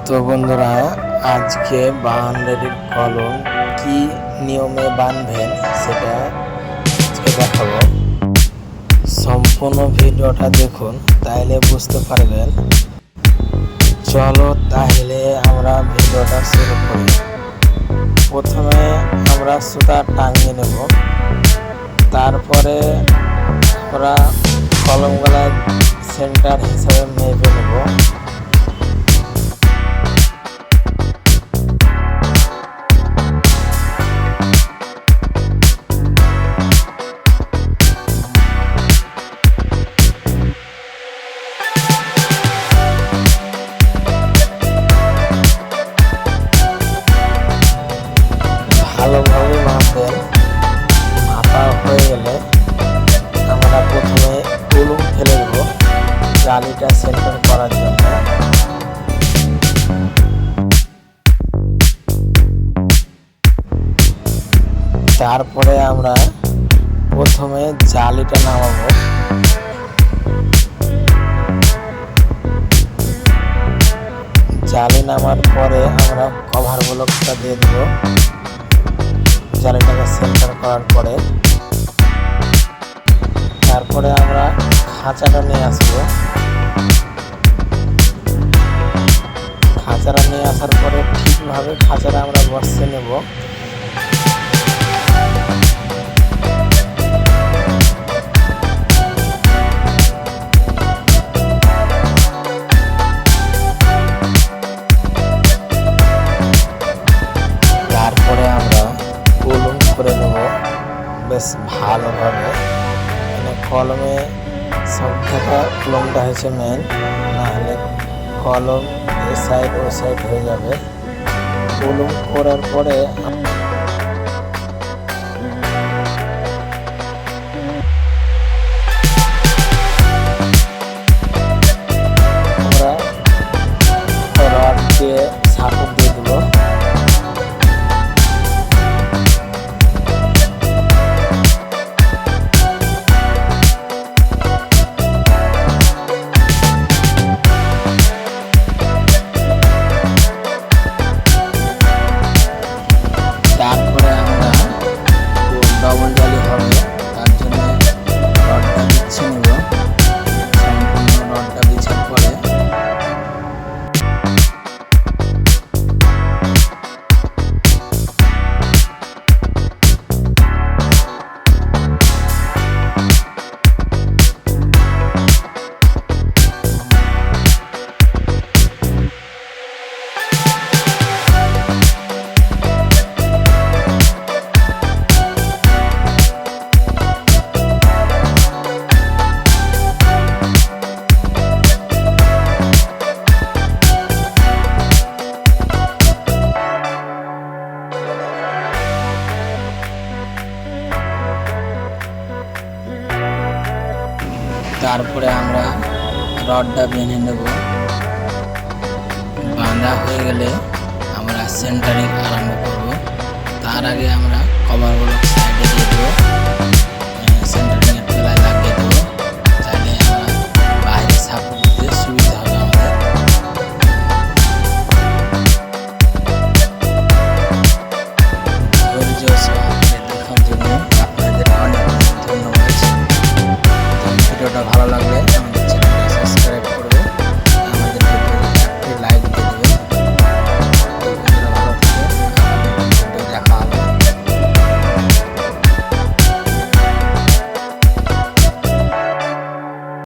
তো বন্ধুরা, আজকে বাউন্ডারির কলম কি নিয়মে বাঁধবেন সেটা আজকে দেখাবো। সম্পূর্ণ ভিডিওটা দেখুন, তাইলে বুঝতে পারবেন। চলো তাহলে আমরা ভিডিওটা শুরু করি। প্রথমে আমরা সুতা টাঙিয়ে নেব, তারপরে আমরা কলমগুলা সেন্টার হিসাবে মেপে নেব। ভালোভাবে মাপবেন। মাপা হয়ে গেলে আমরা প্রথমে কলম ফেলে দেব জালিটা সেন্টার করার জন্য। তারপরে আমরা প্রথমে জালিটা নামাবো। জালি নামার পরে আমরা কভার ব্লকটা দিয়ে দেবো জালিটাকে সেন্টার করার পরে। তারপরে আমরা খাঁচাটা নিয়ে আসবো। খাঁচাটা নিয়ে আসার পরে ঠিকভাবে খাঁচাটা আমরা বসিয়ে নেব। তারপরে আমরা কলম করে নেব বেশ ভালোভাবে। কলমে সব থেকে কলমটা হচ্ছে মেন, নাহলে কলম এ সাইড ও সাইড হয়ে যাবে। কলম করার পরে আমরা রড দিয়ে সাপোর্ট দিয়ে দেবো। তারপরে আমরা ডবল জালি হবে, তার জন্য রডটা বিছিয়ে নেব। সম্পূর্ণ রডটা বিছার পরে তারপরে আমরা রডটা বেঁধে নেব। বাঁধা হয়ে গেলে আমরা সেন্টারিং আরম্ভ করব। তার আগে আমরা কভার ব্লক সাইডে দিয়ে দেবো।